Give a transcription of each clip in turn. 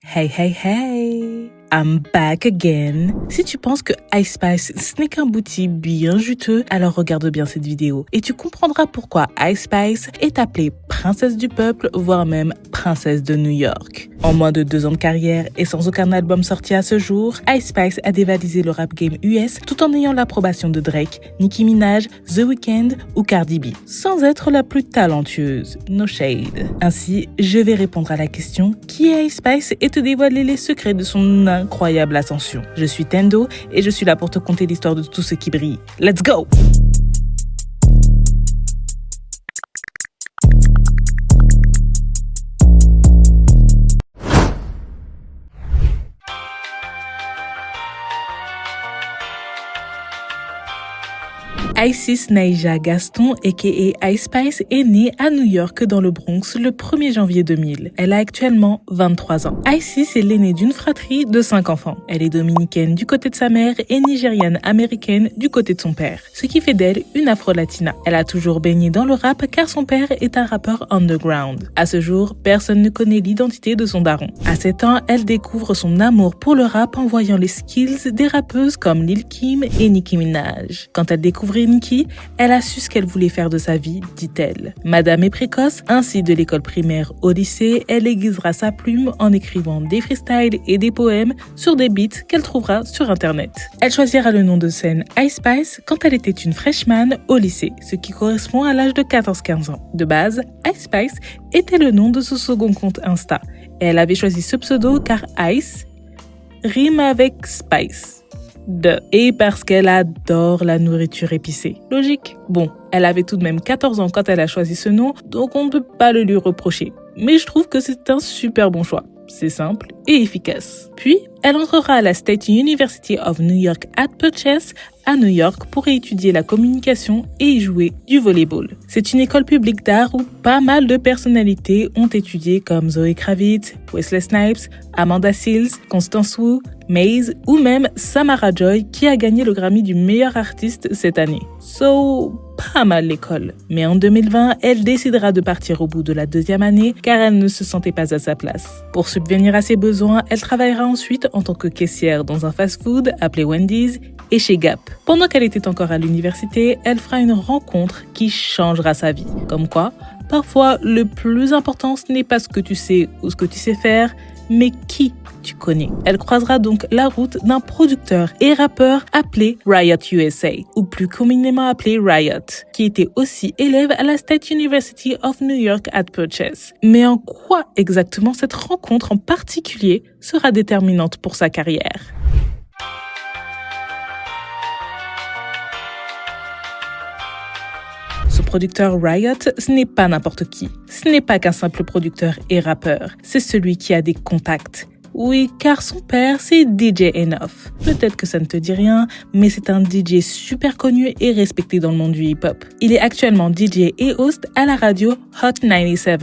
Hey, hey, hey! I'm back again. Si tu penses que Ice Spice ce n'est qu'un bouti bien juteux, alors regarde bien cette vidéo et tu comprendras pourquoi Ice Spice est appelée princesse du peuple, voire même princesse de New York. En moins de 2 ans de carrière et sans aucun album sorti à ce jour, Ice Spice a dévalisé le rap game US tout en ayant l'approbation de Drake, Nicki Minaj, The Weeknd ou Cardi B, sans être la plus talentueuse. No shade. Ainsi, je vais répondre à la question qui est Ice Spice et te dévoiler les secrets de son incroyable ascension. Je suis Tendo et je suis là pour te conter l'histoire de tout ce qui brille. Let's go! Isis Naija Gaston, a.k.a. Ice Spice, est née à New York dans le Bronx le 1er janvier 2000. Elle a actuellement 23 ans. Isis est l'aînée d'une fratrie de 5 enfants. Elle est dominicaine du côté de sa mère et nigériane-américaine du côté de son père, ce qui fait d'elle une afro-latina. Elle a toujours baigné dans le rap car son père est un rappeur underground. À ce jour, personne ne connaît l'identité de son daron. À 7 ans, elle découvre son amour pour le rap en voyant les skills des rappeuses comme Lil Kim et Nicki Minaj. Quand elle découvrit Nicki, elle a su ce qu'elle voulait faire de sa vie, dit-elle. Madame est précoce, ainsi de l'école primaire au lycée, elle aiguisera sa plume en écrivant des freestyles et des poèmes sur des beats qu'elle trouvera sur internet. Elle choisira le nom de scène Ice Spice quand elle était une freshman au lycée, ce qui correspond à l'âge de 14-15 ans. De base, Ice Spice était le nom de son second compte Insta. Et elle avait choisi ce pseudo car Ice rime avec Spice. Et parce qu'elle adore la nourriture épicée. Logique. Bon, elle avait tout de même 14 ans quand elle a choisi ce nom, donc on ne peut pas le lui reprocher. Mais je trouve que c'est un super bon choix. C'est simple et efficace. Puis, elle entrera à la State University of New York at Purchase à New York pour y étudier la communication et y jouer du volleyball. C'est une école publique d'art où pas mal de personnalités ont étudié comme Zoe Kravitz, Wesley Snipes, Amanda Seales, Constance Wu, Maze ou même Samara Joy qui a gagné le Grammy du meilleur artiste cette année. Pas mal l'école. Mais en 2020, elle décidera de partir au bout de la 2e année car elle ne se sentait pas à sa place. Pour subvenir à ses besoins, elle travaillera ensuite en tant que caissière dans un fast-food appelé Wendy's et chez Gap. Pendant qu'elle était encore à l'université, elle fera une rencontre qui changera sa vie. Comme quoi, parfois, le plus important, ce n'est pas ce que tu sais ou ce que tu sais faire, mais qui tu connais. Elle croisera donc la route d'un producteur et rappeur appelé Riot USA, ou plus communément appelé Riot, qui était aussi élève à la State University of New York at Purchase. Mais en quoi exactement cette rencontre en particulier sera déterminante pour sa carrière ? Ce producteur Riot, ce n'est pas n'importe qui. Ce n'est pas qu'un simple producteur et rappeur. C'est celui qui a des contacts. Oui, car son père, c'est DJ Enough. Peut-être que ça ne te dit rien, mais c'est un DJ super connu et respecté dans le monde du hip-hop. Il est actuellement DJ et host à la radio Hot 97,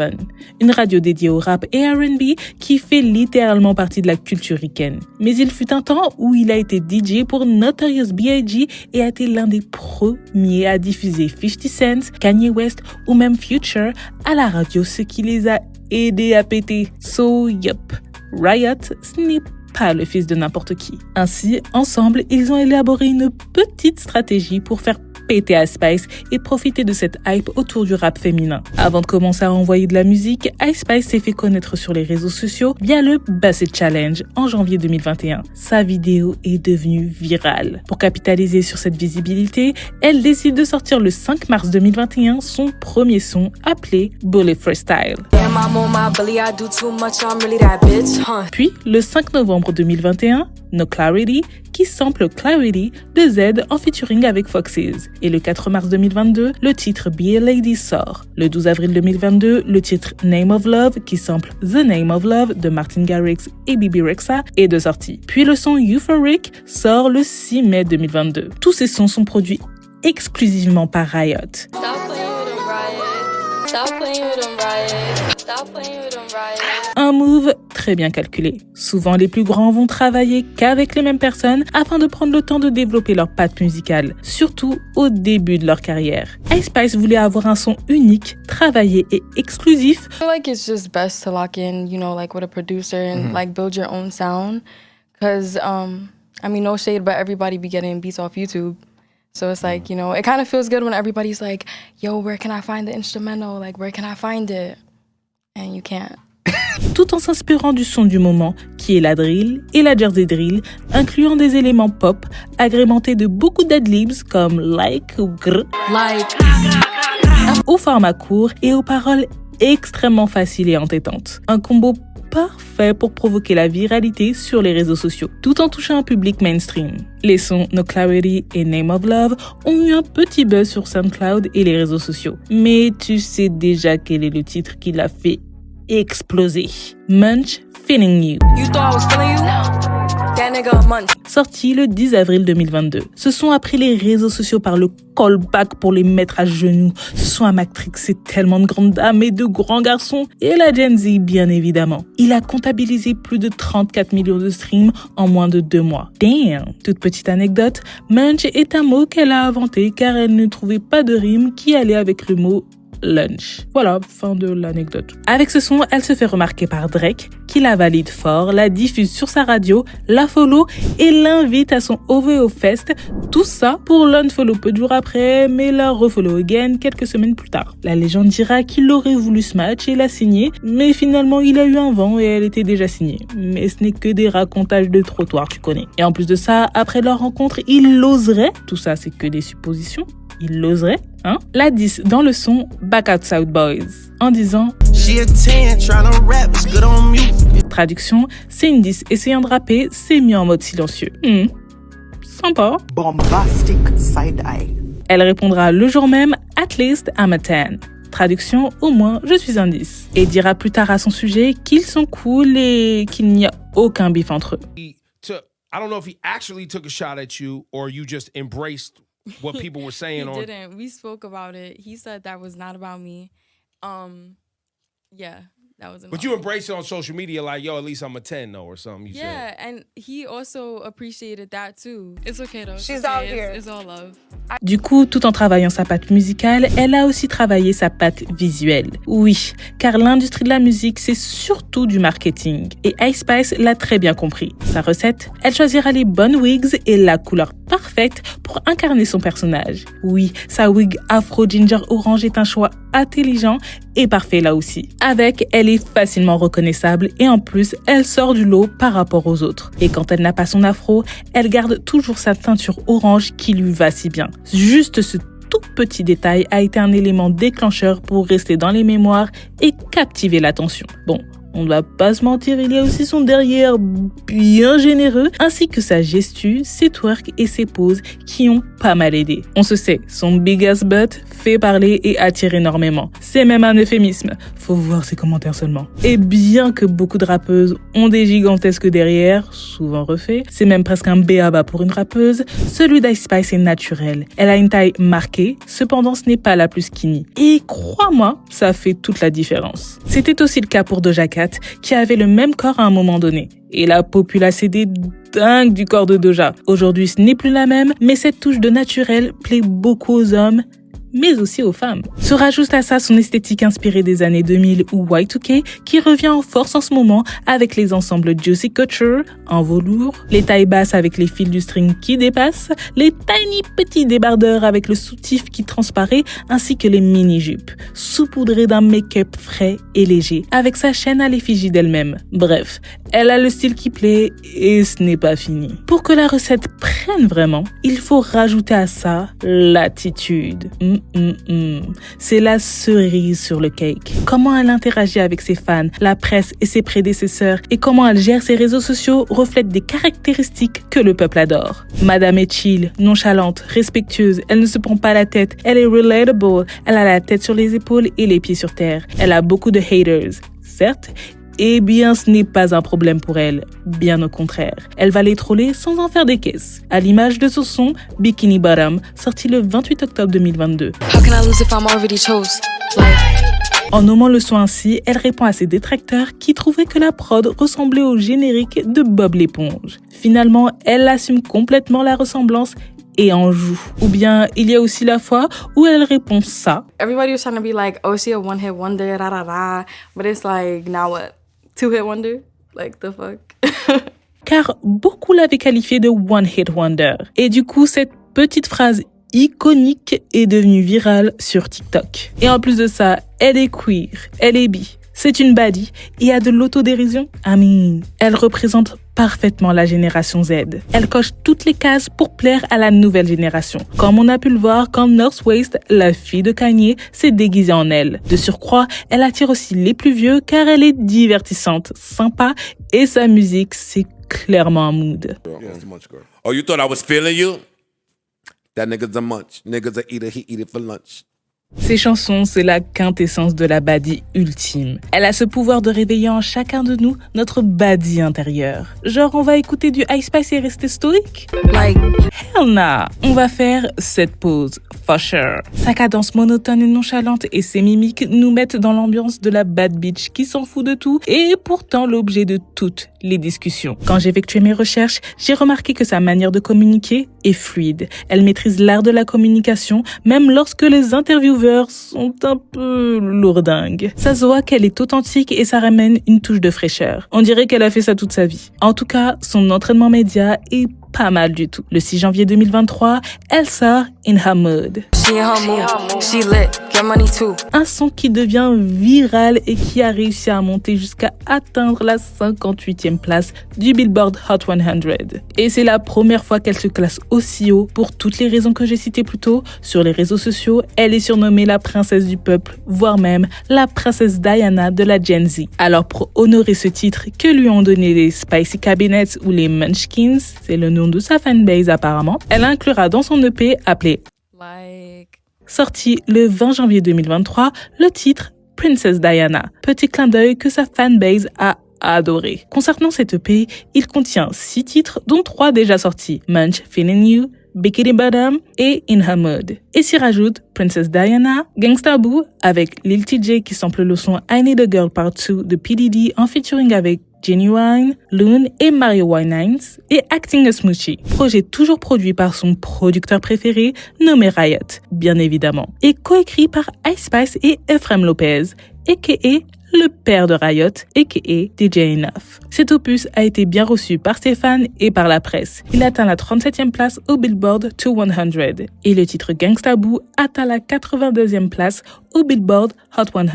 une radio dédiée au rap et R&B qui fait littéralement partie de la culture ricaine. Mais il fut un temps où il a été DJ pour Notorious B.I.G. et a été l'un des premiers à diffuser 50 Cent, Kanye West ou même Future à la radio, ce qui les a aidés à péter. Yup. Riot, ce n'est pas le fils de n'importe qui. Ainsi, ensemble, ils ont élaboré une petite stratégie pour faire péter Ice Spice et profiter de cette hype autour du rap féminin. Avant de commencer à envoyer de la musique, Ice Spice s'est fait connaître sur les réseaux sociaux via le Bassett Challenge en janvier 2021. Sa vidéo est devenue virale. Pour capitaliser sur cette visibilité, elle décide de sortir le 5 mars 2021 son premier son appelé Bullet Freestyle. Puis, le 5 novembre 2021, No Clarity, qui sample Clarity de Z en featuring avec Foxes. Et le 4 mars 2022, le titre Be a Lady sort. Le 12 avril 2022, le titre Name of Love, qui sample The Name of Love de Martin Garrix et Bebe Rexha, est de sortie. Puis le son Euphoric sort le 6 mai 2022. Tous ces sons sont produits exclusivement par Riot. Un move très bien calculé. Souvent, les plus grands vont travailler qu'avec les mêmes personnes afin de prendre le temps de développer leur patte musicale, surtout au début de leur carrière. Ice Spice voulait avoir un son unique, travaillé et exclusif. I feel like it's just best to lock in, you know, like with a producer and like build your own sound. Cause, I mean, no shade, but everybody be getting beats off YouTube. So it's like, you know, it kind of feels good when everybody's like, yo, where can I find the instrumental? Like, where can I find it? And you can't. Tout en s'inspirant du son du moment, qui est la drill et la Jersey drill, incluant des éléments pop, agrémentés de beaucoup d'adlibs comme like ou grr, au format court et aux paroles extrêmement faciles et entêtantes. Un combo parfait pour provoquer la viralité sur les réseaux sociaux, tout en touchant un public mainstream. Les sons No Clarity et Name of Love ont eu un petit buzz sur SoundCloud et les réseaux sociaux. Mais tu sais déjà quel est le titre qui l'a fait exploser. Munch, Feeling You. You thought I was feeling you? That nigga Munch. Sorti le 10 avril 2022. Ce son a pris les réseaux sociaux par le callback pour les mettre à genoux. Ce son a matrixé tellement de grandes dames et de grands garçons. Et la Gen Z, bien évidemment. Il a comptabilisé plus de 34 millions de streams en moins de 2 mois. Damn! Toute petite anecdote, Munch est un mot qu'elle a inventé car elle ne trouvait pas de rime qui allait avec le mot lunch. Voilà, fin de l'anecdote. Avec ce son, elle se fait remarquer par Drake, qui la valide fort, la diffuse sur sa radio, la follow et l'invite à son OVO Fest. Tout ça pour l'unfollow peu de jours après, mais la refollow again quelques semaines plus tard. La légende dira qu'il aurait voulu ce match et l'a signé, mais finalement il a eu un vent et elle était déjà signée. Mais ce n'est que des racontages de trottoir, tu connais. Et en plus de ça, après leur rencontre, il l'oserait, tout ça c'est que des suppositions, il l'oserait, hein, la 10 dans le son Back Out South Boys, en disant traduction, c'est une 10 essayant de rapper, c'est mieux en mode silencieux. Sympa. Bombastic side eye. Elle répondra le jour même, At least I'm a 10. Traduction, au moins je suis un 10. Et dira plus tard à son sujet qu'ils sont cool et qu'il n'y a aucun bif entre eux. I don't know if he actually took a shot at you or you just embraced what people were saying. He didn't. We spoke about it. He said that was not about me. Yeah, that wasn't. But you embraced it on social media, like, yo, at least I'm a 10 though, or something. You yeah, said. and he also appreciated that too. It's okay though. She's out here. It's all love. Du coup, tout en travaillant sa patte musicale, elle a aussi travaillé sa patte visuelle. Oui, car l'industrie de la musique, c'est surtout du marketing. Et Ice Spice l'a très bien compris. Sa recette, elle choisira les bonnes wigs et la couleur parfaite pour incarner son personnage. Oui, sa wig afro ginger orange est un choix intelligent et parfait là aussi. Avec, elle est facilement reconnaissable et en plus, elle sort du lot par rapport aux autres. Et quand elle n'a pas son afro, elle garde toujours sa teinture orange qui lui va si bien. Juste ce tout petit détail a été un élément déclencheur pour rester dans les mémoires et captiver l'attention. Bon, on ne va pas se mentir, il y a aussi son derrière bien généreux, ainsi que sa gestu, ses twerks et ses poses qui ont pas mal aidé. On se sait, son big ass butt fait parler et attire énormément. C'est même un euphémisme, faut voir ses commentaires seulement. Et bien que beaucoup de rappeuses ont des gigantesques derrière, souvent refaits, c'est même presque un b.a.-ba pour une rappeuse, celui d'Ice Spice est naturel. Elle a une taille marquée, cependant ce n'est pas la plus skinny. Et crois-moi, ça fait toute la différence. C'était aussi le cas pour Doja Cat, qui avait le même corps à un moment donné. Et la populace est des dingues du corps de Doja. Aujourd'hui, ce n'est plus la même, mais cette touche de naturel plaît beaucoup aux hommes, mais aussi aux femmes. Se rajoute à ça son esthétique inspirée des années 2000 ou Y2K qui revient en force en ce moment avec les ensembles Juicy Couture en velours, les tailles basses avec les fils du string qui dépassent, les tiny petits débardeurs avec le soutif qui transparaît ainsi que les mini-jupes, saupoudrées d'un make-up frais et léger avec sa chaîne à l'effigie d'elle-même. Bref, elle a le style qui plaît et ce n'est pas fini. Pour que la recette prenne vraiment, il faut rajouter à ça l'attitude. C'est la cerise sur le cake. Comment elle interagit avec ses fans, la presse et ses prédécesseurs et comment elle gère ses réseaux sociaux reflète des caractéristiques que le peuple adore. Madame est chill, nonchalante, respectueuse, elle ne se prend pas la tête, elle est relatable, elle a la tête sur les épaules et les pieds sur terre. Elle a beaucoup de haters, certes, Eh bien, ce n'est pas un problème pour elle, bien au contraire. Elle va les troller sans en faire des caisses, à l'image de ce son Bikini Bottom, sorti le 28 octobre 2022. How can I lose if I'm already chose? En nommant le son ainsi, elle répond à ses détracteurs qui trouvaient que la prod ressemblait au générique de Bob l'éponge. Finalement, elle assume complètement la ressemblance et en joue. Ou bien, il y a aussi la fois où elle répond ça. Everybody was trying to be like, oh, she a one-hit wonder, da da da. But it's like, now what? Two-hit wonder? Like, the fuck? Car beaucoup l'avaient qualifiée de One Hit Wonder. Et du coup, cette petite phrase iconique est devenue virale sur TikTok. Et en plus de ça, elle est queer, elle est bi, c'est une baddie et a de l'autodérision. Elle représente parfaitement la génération Z. Elle coche toutes les cases pour plaire à la nouvelle génération. Comme on a pu le voir quand North Waist, la fille de Kanye, s'est déguisée en elle. De surcroît, elle attire aussi les plus vieux car elle est divertissante, sympa et sa musique, c'est clairement un mood. Oh, you thought I was feeling you? That nigga's a munch. Nigga's a eater, he eat it for lunch. Ces chansons, c'est la quintessence de la baddie ultime. Elle a ce pouvoir de réveiller en chacun de nous notre baddie intérieure. Genre, on va écouter du Ice Spice et rester stoïque? Like, hell nah! On va faire cette pause, for sure. Sa cadence monotone et nonchalante et ses mimiques nous mettent dans l'ambiance de la bad bitch qui s'en fout de tout et est pourtant l'objet de toutes les discussions. Quand j'ai effectué mes recherches, j'ai remarqué que sa manière de communiquer est fluide. Elle maîtrise l'art de la communication, même lorsque les intervieweurs sont un peu lourdingues. Ça se voit qu'elle est authentique et ça ramène une touche de fraîcheur. On dirait qu'elle a fait ça toute sa vie. En tout cas, son entraînement média est pas mal du tout. Le 6 janvier 2023, elle sort In Her Mood. she lit, get money too. Un son qui devient viral et qui a réussi à monter jusqu'à atteindre la 58e place du Billboard Hot 100. Et c'est la première fois qu'elle se classe aussi haut pour toutes les raisons que j'ai citées plus tôt. Sur les réseaux sociaux, elle est surnommée la princesse du peuple, voire même la princesse Diana de la Gen Z. Alors pour honorer ce titre que lui ont donné les Spicy Cabinets ou les Munchkins, c'est le nom de sa fanbase apparemment, elle inclura dans son EP appelé sorti le 20 janvier 2023, le titre Princess Diana. Petit clin d'œil que sa fanbase a adoré. Concernant cet EP, il contient 6 titres, dont 3 déjà sortis. Munch, Feeling You, Bikini Bottom et In Her Mood. Et s'y rajoute Princess Diana, Gangsta Boo avec Lil TJ qui sample le son I Need a Girl Part 2 de P. Diddy en featuring avec Genuine, Loon et Mario Winans et Acting a Smoochie. Projet toujours produit par son producteur préféré, nommé Riot, bien évidemment. Et coécrit par Ice Spice et Ephraim Lopez, a.k.a. le père de Riot, a.k.a. DJ Enough. Cet opus a été bien reçu par ses fans et par la presse. Il atteint la 37e place au Billboard 200 et le titre Gangsta Boo atteint la 82e place au Billboard Hot 100.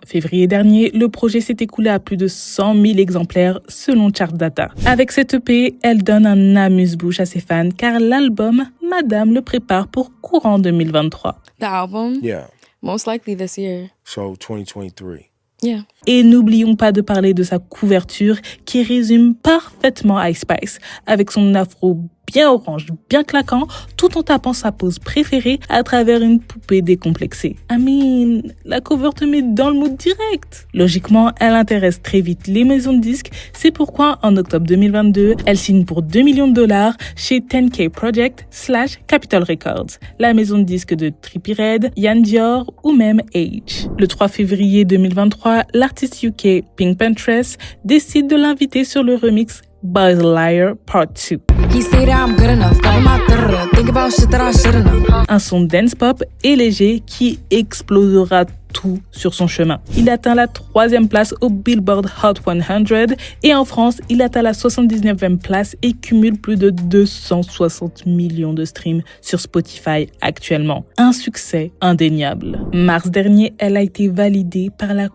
Février dernier, le projet s'est écoulé à plus de 100 000 exemplaires selon Chartdata. Avec cette EP, elle donne un amuse-bouche à ses fans car l'album Madame le prépare pour courant 2023. The album? Yeah. Most likely this year. So 2023. Yeah. Et n'oublions pas de parler de sa couverture qui résume parfaitement Ice Spice avec son afro bien orange, bien claquant, tout en tapant sa pose préférée à travers une poupée décomplexée. La cover te met dans le mood direct. Logiquement, elle intéresse très vite les maisons de disques. C'est pourquoi, en octobre 2022, elle signe pour $2 millions chez 10K Project / Capitol Records, la maison de disques de Trippie Redd, Yann Dior ou même Age. Le 3 février 2023, l'artiste UK Pink Pantress décide de l'inviter sur le remix Boys Liar Part 2. Un son dance pop et léger qui explosera tout sur son chemin. Il atteint la 3e place au Billboard Hot 100 et en France, il atteint la 79e place et cumule plus de 260 millions de streams sur Spotify actuellement. Un succès indéniable. Mars dernier, elle a été validée par la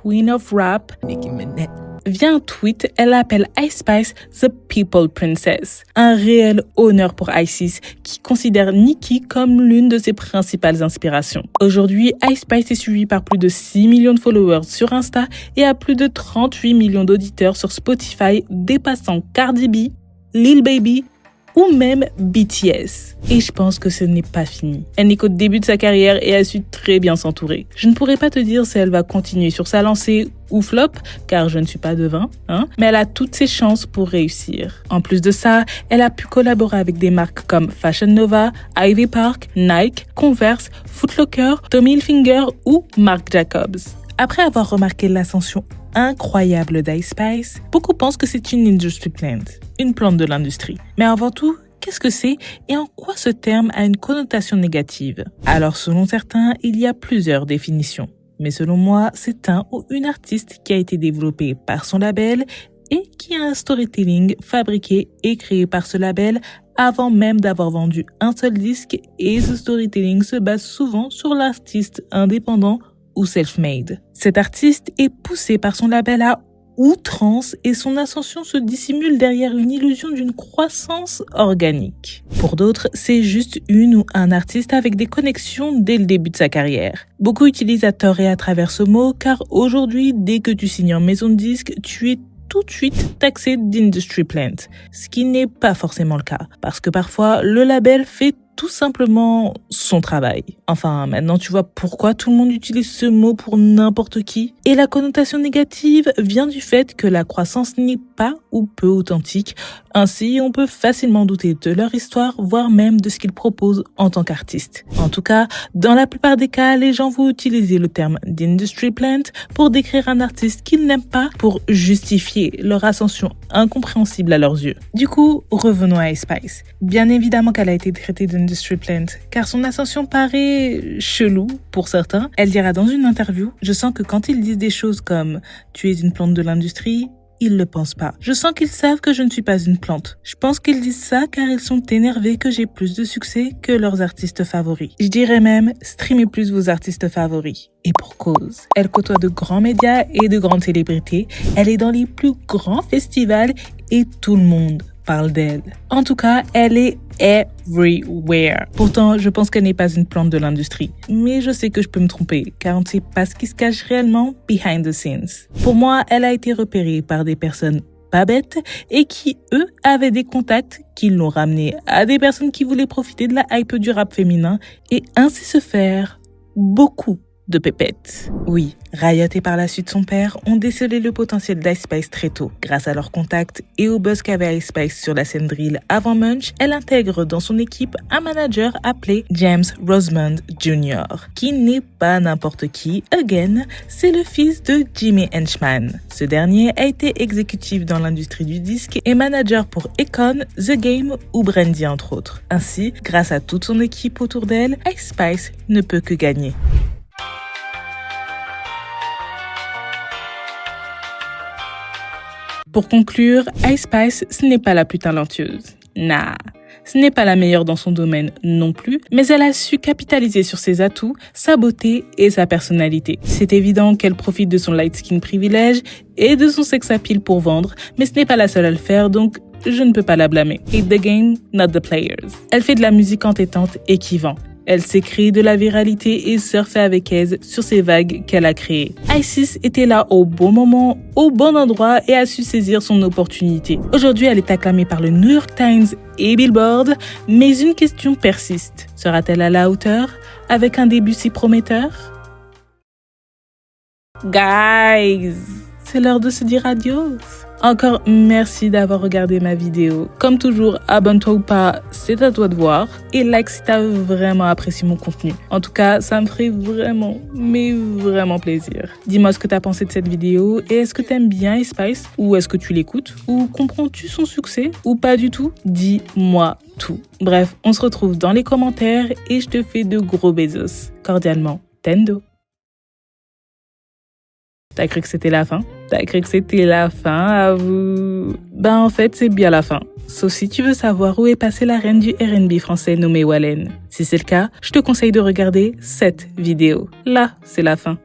Queen of Rap, Nicki Minaj. Via un tweet, elle appelle Ice Spice The People Princess. Un réel honneur pour Isis qui considère Nicki comme l'une de ses principales inspirations. Aujourd'hui, Ice Spice est suivie par plus de 6 millions de followers sur Insta et a plus de 38 millions d'auditeurs sur Spotify, dépassant Cardi B, Lil Baby ou même BTS. Et je pense que ce n'est pas fini. Elle n'est qu'au début de sa carrière et a su très bien s'entourer. Je ne pourrais pas te dire si elle va continuer sur sa lancée ou flop, car je ne suis pas devin, mais elle a toutes ses chances pour réussir. En plus de ça, elle a pu collaborer avec des marques comme Fashion Nova, Ivy Park, Nike, Converse, Foot Locker, Tommy Hilfiger ou Marc Jacobs. Après avoir remarqué l'ascension incroyable d'Ice Spice, beaucoup pensent que c'est une industry plant, une plante de l'industrie. Mais avant tout, qu'est-ce que c'est et en quoi ce terme a une connotation négative? Alors selon certains, il y a plusieurs définitions. Mais selon moi, c'est un ou une artiste qui a été développée par son label et qui a un storytelling fabriqué et créé par ce label avant même d'avoir vendu un seul disque, et ce storytelling se base souvent sur l'artiste indépendant ou self-made. Cet artiste est poussé par son label à outrance et son ascension se dissimule derrière une illusion d'une croissance organique. Pour d'autres, c'est juste une ou un artiste avec des connexions dès le début de sa carrière. Beaucoup utilisent à tort et à travers ce mot car aujourd'hui, dès que tu signes en maison de disque, tu es tout de suite taxé d'industry plant, ce qui n'est pas forcément le cas, parce que parfois le label fait tout simplement son travail. Enfin, maintenant tu vois pourquoi tout le monde utilise ce mot pour n'importe qui. Et la connotation négative vient du fait que la croissance n'est pas ou peu authentique. Ainsi, on peut facilement douter de leur histoire, voire même de ce qu'ils proposent en tant qu'artistes. En tout cas, dans la plupart des cas, les gens vont utiliser le terme d'industry plant pour décrire un artiste qu'ils n'aiment pas, pour justifier leur ascension incompréhensible à leurs yeux. Du coup, revenons à Ice Spice. Bien évidemment qu'elle a été traitée d'industry plant, car son ascension paraît chelou pour certains. Elle dira dans une interview: « Je sens que quand ils disent des choses comme « tu es une plante de l'industrie », ils le pensent pas. Je sens qu'ils savent que je ne suis pas une plante. Je pense qu'ils disent ça car ils sont énervés que j'ai plus de succès que leurs artistes favoris. Je dirais même, streamez plus vos artistes favoris. Et pour cause. Elle côtoie de grands médias et de grandes célébrités. Elle est dans les plus grands festivals et tout le monde parle d'elle. En tout cas, elle est everywhere. Pourtant, je pense qu'elle n'est pas une plante de l'industrie. Mais je sais que je peux me tromper, car on ne sait pas ce qui se cache réellement behind the scenes. Pour moi, elle a été repérée par des personnes pas bêtes et qui, eux, avaient des contacts qui l'ont ramenée à des personnes qui voulaient profiter de la hype du rap féminin et ainsi se faire beaucoup de pépettes. Oui, Riot et par la suite son père ont décelé le potentiel d'Ice Spice très tôt. Grâce à leurs contacts et au buzz qu'avait Ice Spice sur la scène drill avant Munch, elle intègre dans son équipe un manager appelé James Rosemond Jr., qui n'est pas n'importe qui. Again, c'est le fils de Jimmy Henchman. Ce dernier a été exécutif dans l'industrie du disque et manager pour Akon, The Game ou Brandy entre autres. Ainsi, grâce à toute son équipe autour d'elle, Ice Spice ne peut que gagner. Pour conclure, Ice Spice, ce n'est pas la plus talentueuse. Nah, ce n'est pas la meilleure dans son domaine non plus, mais elle a su capitaliser sur ses atouts, sa beauté et sa personnalité. C'est évident qu'elle profite de son light skin privilège et de son sex appeal pour vendre, mais ce n'est pas la seule à le faire, donc je ne peux pas la blâmer. Hate the game, not the players. Elle fait de la musique entêtante et qui vend. Elle s'est créée de la viralité et surfait avec aise sur ces vagues qu'elle a créées. Isis était là au bon moment, au bon endroit et a su saisir son opportunité. Aujourd'hui, elle est acclamée par le New York Times et Billboard, mais une question persiste. Sera-t-elle à la hauteur avec un début si prometteur? Guys, c'est l'heure de se dire adios. Encore merci d'avoir regardé ma vidéo. Comme toujours, abonne-toi ou pas, c'est à toi de voir. Et like si t'as vraiment apprécié mon contenu. En tout cas, ça me ferait vraiment, mais vraiment plaisir. Dis-moi ce que t'as pensé de cette vidéo. Et est-ce que t'aimes bien Ice Spice? Ou est-ce que tu l'écoutes? Ou comprends-tu son succès? Ou pas du tout? Dis-moi tout. Bref, on se retrouve dans les commentaires et je te fais de gros besos. Cordialement, Tendo. T'as cru que c'était la fin? T'as cru que c'était la fin, avoue? Ben en fait, c'est bien la fin. Sauf si tu veux savoir où est passée la reine du R&B français nommée Wallen. Si c'est le cas, je te conseille de regarder cette vidéo. Là, c'est la fin.